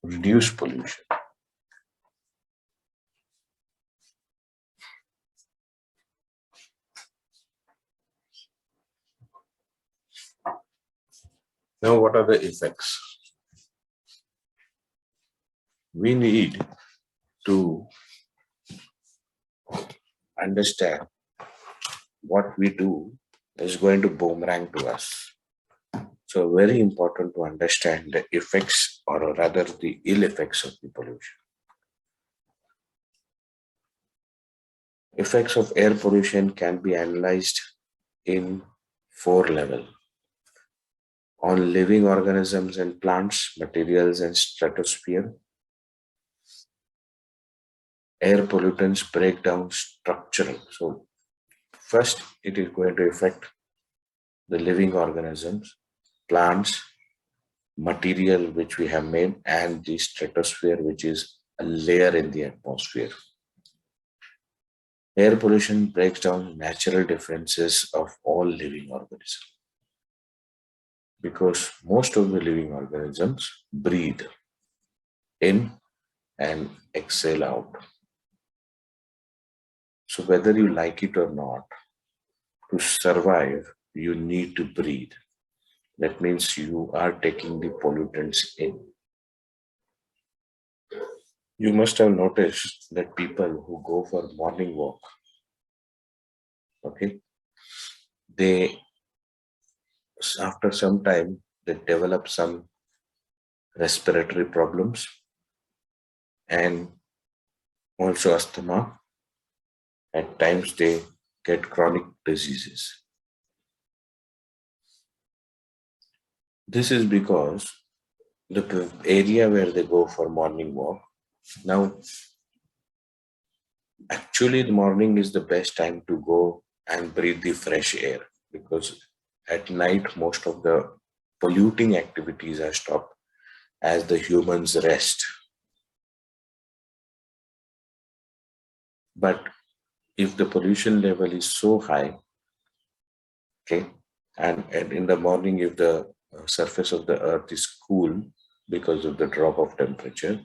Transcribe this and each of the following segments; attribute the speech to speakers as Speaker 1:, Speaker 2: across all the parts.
Speaker 1: reduce pollution. Now, what are the effects? We need to understand what we do is going to boomerang to us. So, very important to understand the effects, or rather, the ill effects of the pollution. Effects of air pollution can be analyzed in 4 levels: on living organisms and plants, materials, and stratosphere. Air pollutants break down structural. So, first, it is going to affect the living organisms, plants, material which we have made, and the stratosphere, which is a layer in the atmosphere. Air pollution breaks down natural differences of all living organisms, because most of the living organisms breathe in and exhale out. So, whether you like it or not, to survive, you need to breathe. That means you are taking the pollutants in. You must have noticed that people who go for morning walk, okay, they, after some time, they develop some respiratory problems and also asthma. At times, they get chronic diseases. This is because the area where they go for morning walk, now actually the morning is the best time to go and breathe the fresh air, because at night most of the polluting activities are stopped as the humans rest. But if the pollution level is so high, okay, and in the morning, if the surface of the earth is cool because of the drop of temperature,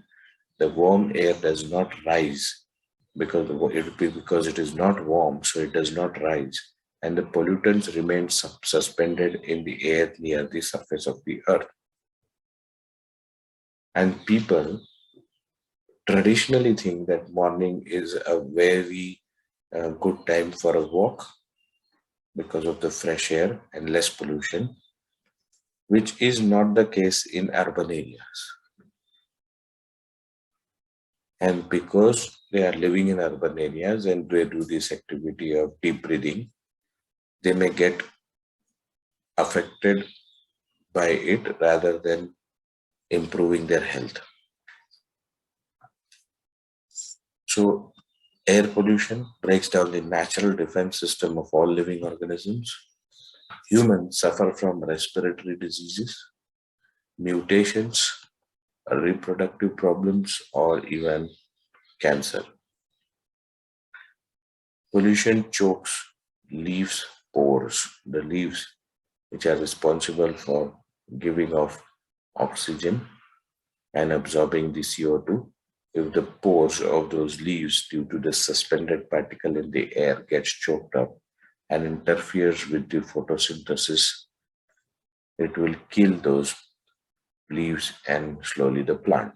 Speaker 1: the warm air does not rise because it is not warm, so it does not rise, and the pollutants remain suspended in the air near the surface of the earth. And people traditionally think that morning is a very good time for a walk because of the fresh air and less pollution, which is not the case in urban areas. And because they are living in urban areas and they do this activity of deep breathing, they may get affected by it rather than improving their health. So, air pollution breaks down the natural defense system of all living organisms. Humans suffer from respiratory diseases, mutations, reproductive problems, or even cancer. Pollution chokes leaves pores, the leaves which are responsible for giving off oxygen and absorbing the CO2. If the pores of those leaves, due to the suspended particle in the air, gets choked up and interferes with the photosynthesis, it will kill those leaves and slowly the plant.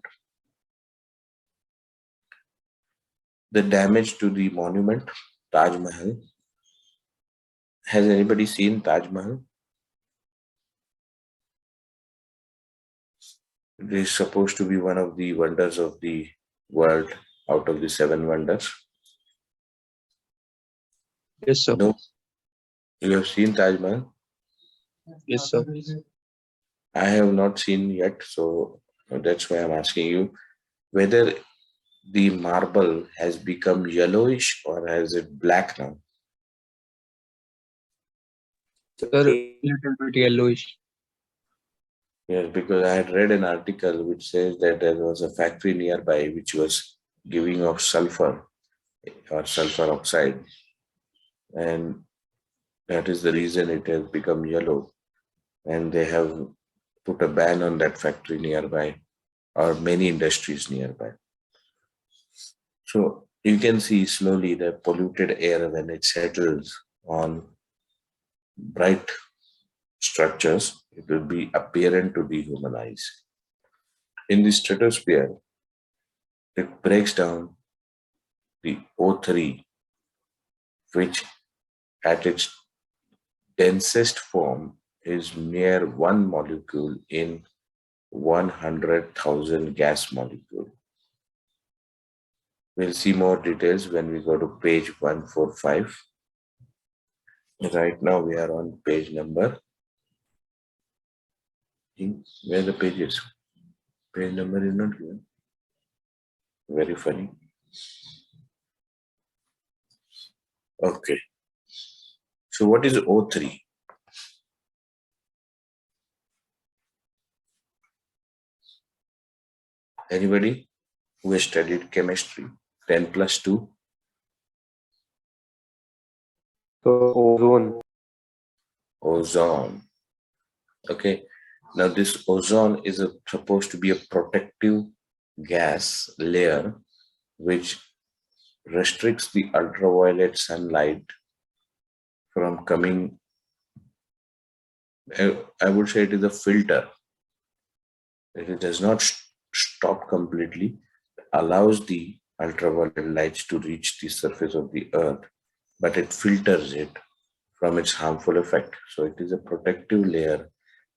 Speaker 1: The damage to the monument, Taj Mahal. Has anybody seen Taj Mahal? It is supposed to be one of the wonders of the world out of the 7 wonders.
Speaker 2: Yes, sir.
Speaker 1: No, you have seen Taj Mahal?
Speaker 2: Yes, sir.
Speaker 1: I have not seen yet, so that's why I'm asking you whether the marble has become yellowish or has it black now?
Speaker 2: Sir, little bit yellowish.
Speaker 1: Yes, because I had read an article which says that there was a factory nearby which was giving off sulfur or sulfur oxide, and that is the reason it has become yellow. And they have put a ban on that factory nearby. or many industries nearby. So you can see slowly the polluted air when it settles on bright structures, it will be apparent to dehumanize. In the stratosphere, it breaks down the O3, which at its densest form is mere one molecule in 100,000 gas molecule. We'll see more details when we go to page 145. Right now we are on page number. Where the page is? Page number is not given. Very funny. Okay. So what is O3? Anybody who has studied chemistry? 10 plus 2?
Speaker 2: So ozone.
Speaker 1: Ozone. Okay. Now this ozone is supposed to be a protective gas layer which restricts the ultraviolet sunlight from coming. I would say it is a filter. It does not stop completely, allows the ultraviolet lights to reach the surface of the earth, but it filters it from its harmful effect. So it is a protective layer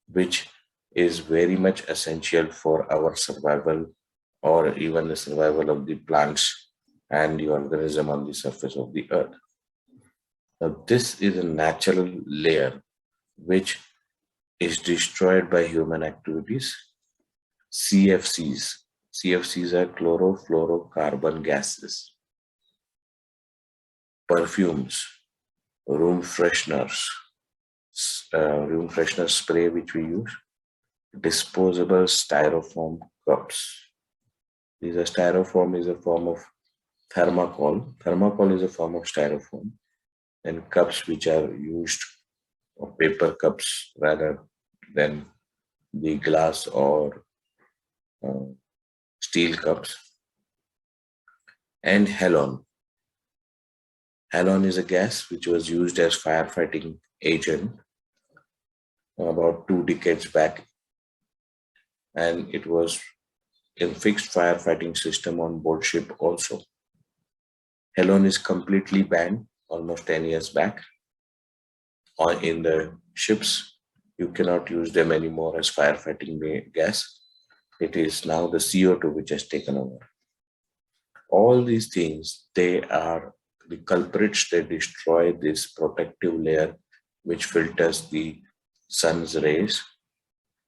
Speaker 1: which is very much essential for our survival or even the survival of the plants and the organism on the surface of the earth. Now, this is a natural layer which is destroyed by human activities. CFCs. CFCs are chlorofluorocarbon gases. Perfumes, room fresheners, room freshener spray which we use, disposable styrofoam cups. These are styrofoam is a form of thermocol. Thermocol is a form of styrofoam, and cups which are used, or paper cups rather than the glass or steel cups, and halon. Halon is a gas which was used as firefighting agent about 2 decades back, and it was in fixed firefighting system on board ship also. Halon is completely banned almost 10 years back. In the ships, you cannot use them anymore as firefighting gas. It is now the CO2 which has taken over. All these things, they are the culprits. They destroy this protective layer which filters the sun's rays,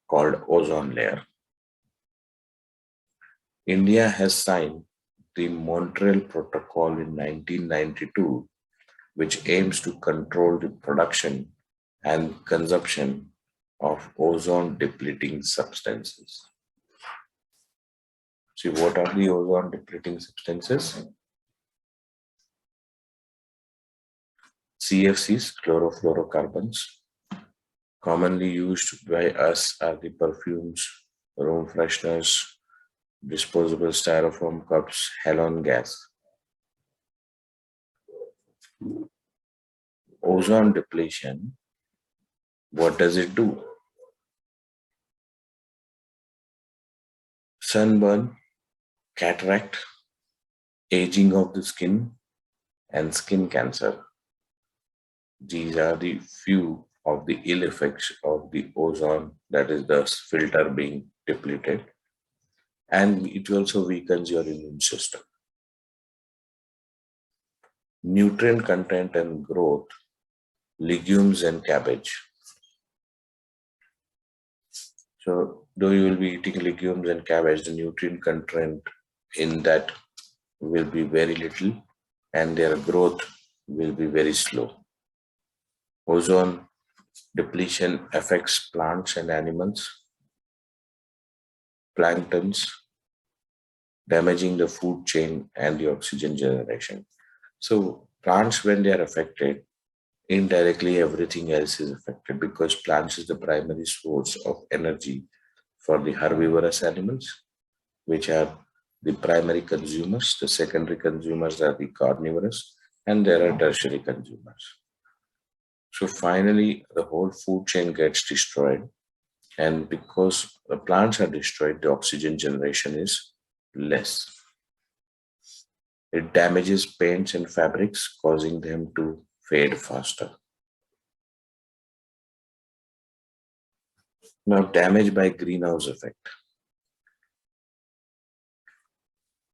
Speaker 1: called ozone layer. India has signed the Montreal Protocol in 1992, which aims to control the production and consumption of ozone depleting substances. See, what are the ozone depleting substances? CFCs, chlorofluorocarbons. Commonly used by us are the perfumes, room fresheners, disposable styrofoam cups, halon gas. Ozone depletion, what does it do? Sunburn, cataract, aging of the skin, and skin cancer. These are the few of the ill effects of the ozone, that is the filter being depleted, and it also weakens your immune system. Nutrient content and growth, legumes and cabbage. So though you will be eating legumes and cabbage, the nutrient content in that will be very little and their growth will be very slow. Ozone depletion affects plants and animals, planktons, damaging the food chain and the oxygen generation. So plants, when they are affected, indirectly everything else is affected, because plants is the primary source of energy for the herbivorous animals which are the primary consumers. The secondary consumers are the carnivorous, and there are tertiary consumers. So finally, the whole food chain gets destroyed. And because the plants are destroyed, the oxygen generation is less. It damages paints and fabrics, causing them to fade faster. Now, damage by greenhouse effect.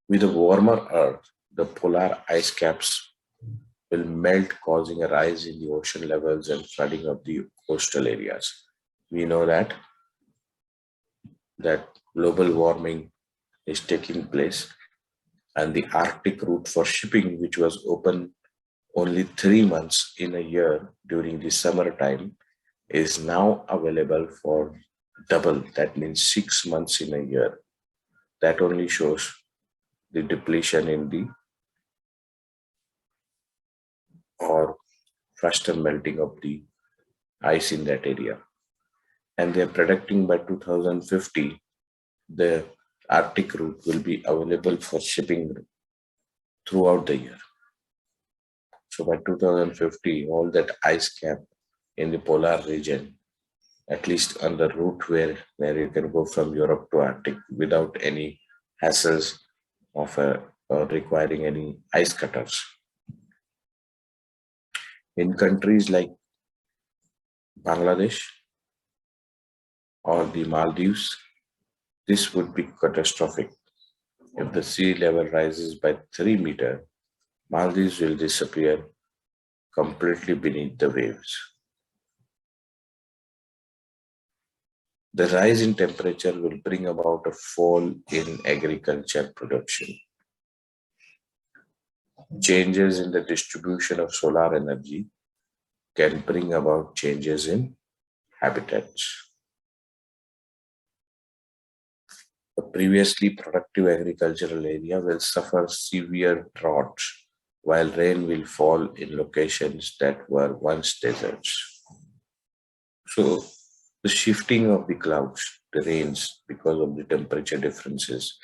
Speaker 1: With a warmer Earth, the polar ice caps will melt, causing a rise in the ocean levels and flooding of the coastal areas. We know that global warming is taking place, and the Arctic route for shipping, which was open only 3 months in a year during the summertime, is now available for double. That means 6 months in a year. That only shows the depletion in the or faster melting of the ice in that area. And they're predicting by 2050, the Arctic route will be available for shipping throughout the year. So by 2050, all that ice cap in the polar region, at least on the route where you can go from Europe to Arctic without any hassles of requiring any ice cutters. In countries like Bangladesh or the Maldives, this would be catastrophic. If the sea level rises by 3 meters, Maldives will disappear completely beneath the waves. The rise in temperature will bring about a fall in agriculture production. Changes in the distribution of solar energy can bring about changes in habitats. A previously productive agricultural area will suffer severe droughts, while rain will fall in locations that were once deserts. So, the shifting of the clouds, the rains, because of the temperature differences,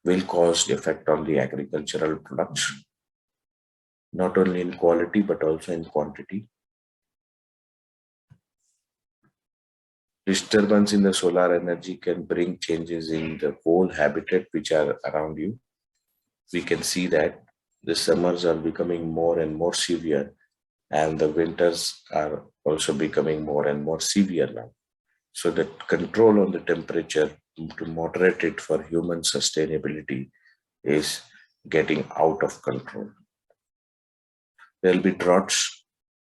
Speaker 1: will cause effect on the agricultural production, not only in quality but also in quantity. Disturbance in the solar energy can bring changes in the whole habitat which are around you. We can see that the summers are becoming more and more severe, and the winters are also becoming more and more severe now. So the control on the temperature to moderate it for human sustainability is getting out of control. There will be droughts,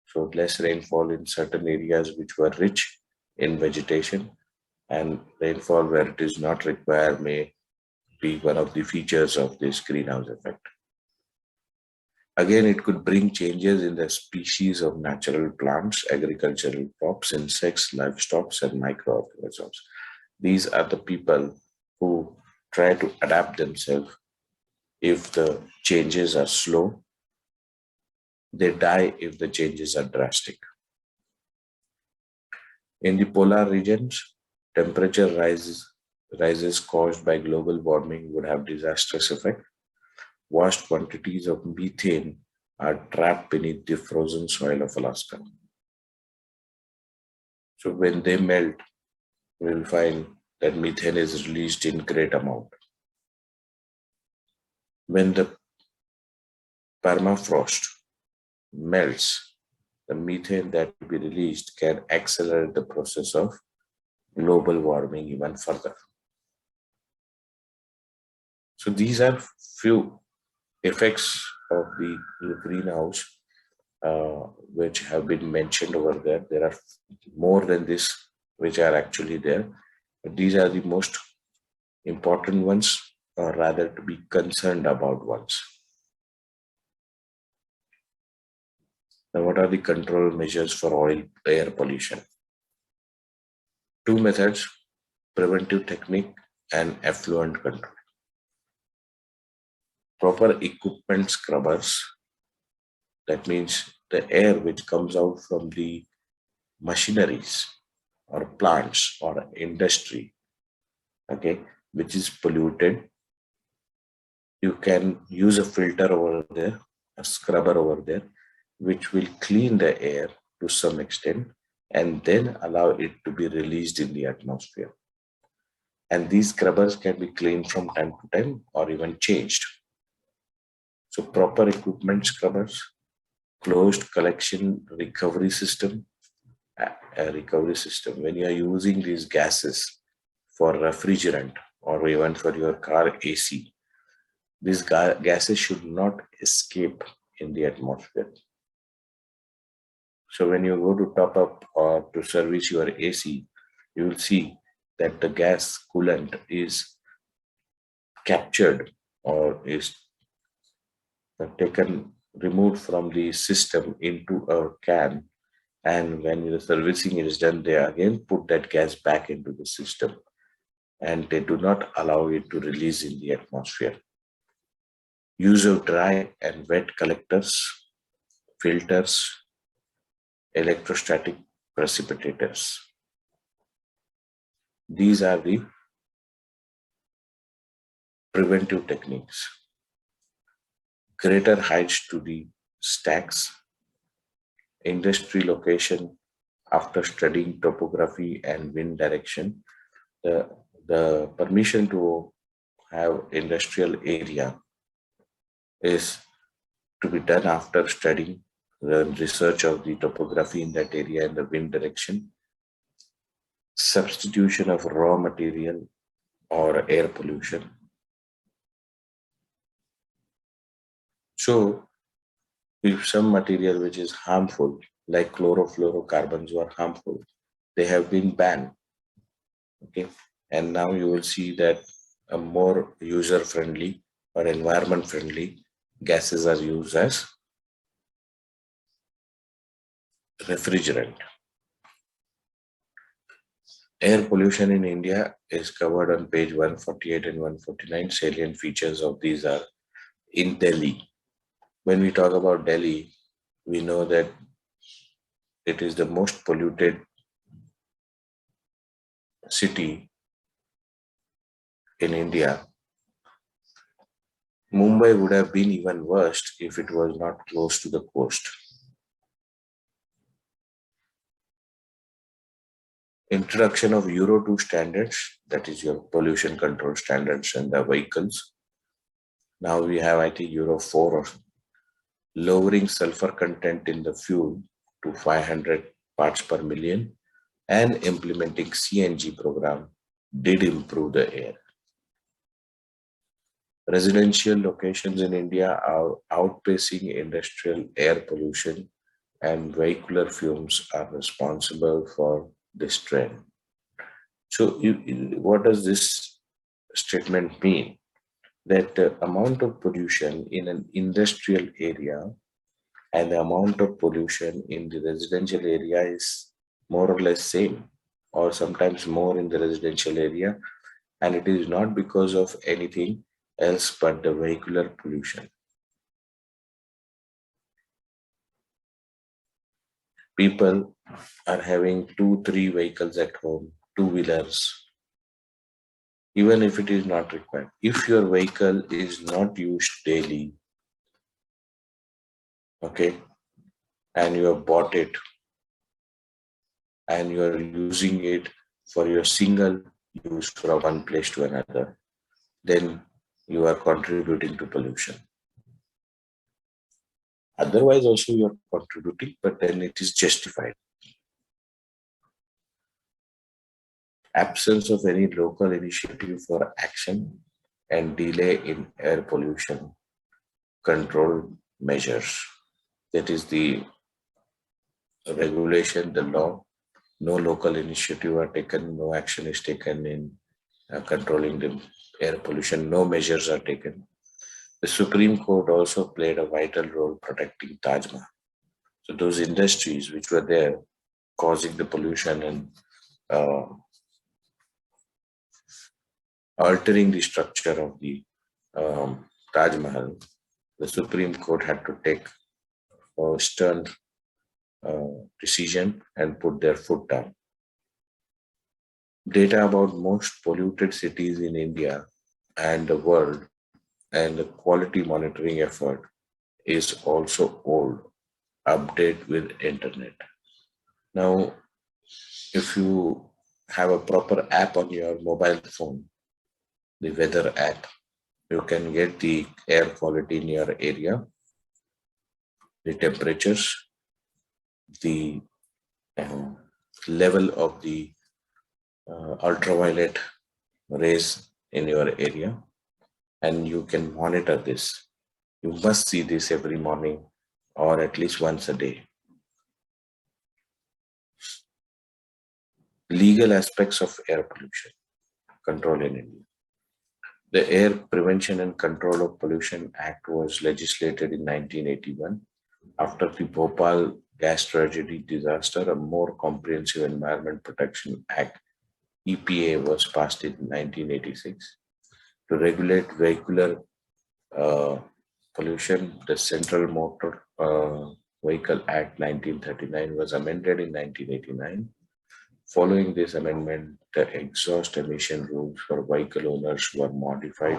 Speaker 1: so less rainfall in certain areas which were rich in vegetation, and rainfall where it is not required may be one of the features of this greenhouse effect. Again, it could bring changes in the species of natural plants, agricultural crops, insects, livestock, and microorganisms. These are the people who try to adapt themselves. If the changes are slow, they die if the changes are drastic. In the polar regions, temperature rises caused by global warming would have disastrous effect. Vast quantities of methane are trapped beneath the frozen soil of Alaska. So when they melt, we will find that methane is released in great amount. When the permafrost melts, the methane that will be released can accelerate the process of global warming even further. So these are few effects of the greenhouse which have been mentioned over there. There are more than this which are actually there, but these are the most important ones, or rather to be concerned about ones. Now, what are the control measures for air pollution? Two methods: preventive technique and effluent control. Proper equipment scrubbers, that means the air which comes out from the machineries or plants or industry, okay, which is polluted, you can use a filter over there, a scrubber over there, which will clean the air to some extent and then allow it to be released in the atmosphere. And these scrubbers can be cleaned from time to time or even changed. So proper equipment scrubbers, closed collection recovery system, a recovery system. When you are using these gases for refrigerant or even for your car AC, these gases should not escape in the atmosphere. So when you go to top up or to service your AC, you will see that the gas coolant is captured or is removed from the system into a can, and when the servicing is done, they again put that gas back into the system, and they do not allow it to release in the atmosphere. Use of dry and wet collectors, filters, electrostatic precipitators. These are the preventive techniques. Greater heights to the stacks, industry location after studying topography and wind direction. The permission to have industrial area is to be done after studying the research of the topography in that area and the wind direction, substitution of raw material or air pollution. So if some material which is harmful, like chlorofluorocarbons who are harmful, they have been banned. Okay, and now you will see that a more user-friendly or environment-friendly gases are used as refrigerant. Air pollution in India is covered on page 148 and 149. Salient features of these are in Delhi. When we talk about Delhi, we know that it is the most polluted city in India. Mumbai would have been even worse if it was not close to the coast. Introduction of Euro 2 standards, that is your pollution control standards in the vehicles. Now we have, I think, Euro 4 or lowering sulfur content in the fuel to 500 parts per million and implementing CNG program did improve the air. Residential locations in India are outpacing industrial air pollution, and vehicular fumes are responsible for this trend. So what does this statement mean? That the amount of pollution in an industrial area and the amount of pollution in the residential area is more or less same, or sometimes more in the residential area, and it is not because of anything else but the vehicular pollution. People are having 2-3 vehicles at home, two-wheelers, even if it is not required. If your vehicle is not used daily, okay, and you have bought it and you are using it for your single use from one place to another, then you are contributing to pollution. Otherwise also you are contributing, but then it is justified. Absence of any local initiative for action and delay in air pollution control measures. That is the regulation, the law. No local initiative are taken, no action is taken in controlling the air pollution, no measures are taken. The Supreme Court also played a vital role protecting Taj Mahal. So those industries which were there causing the pollution and altering the structure of the Taj Mahal, the Supreme Court had to take a stern decision and put their foot down. Data about most polluted cities in India and the world and the quality monitoring effort is also old, update with internet. Now, if you have a proper app on your mobile phone, the weather app, you can get the air quality in your area, the temperatures, the uh, level of the ultraviolet rays in your area, and you can monitor this. You must see this every morning or at least once a day. Legal aspects of air pollution control in India. The Air Prevention and Control of Pollution Act was legislated in 1981. After the Bhopal gas tragedy disaster, a more comprehensive Environment Protection Act EPA was passed in 1986 to regulate vehicular uh, pollution. The Central Motor Vehicle Act 1939 was amended in 1989. Following this amendment, the exhaust emission rules for vehicle owners were notified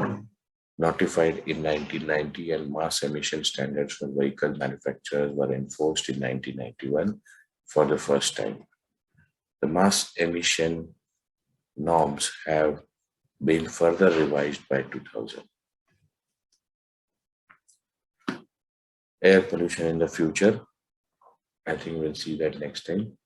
Speaker 1: in 1990, and mass emission standards for vehicle manufacturers were enforced in 1991 for the first time. The mass emission norms have been further revised by 2000. Air pollution in the future, I think we'll see that next time.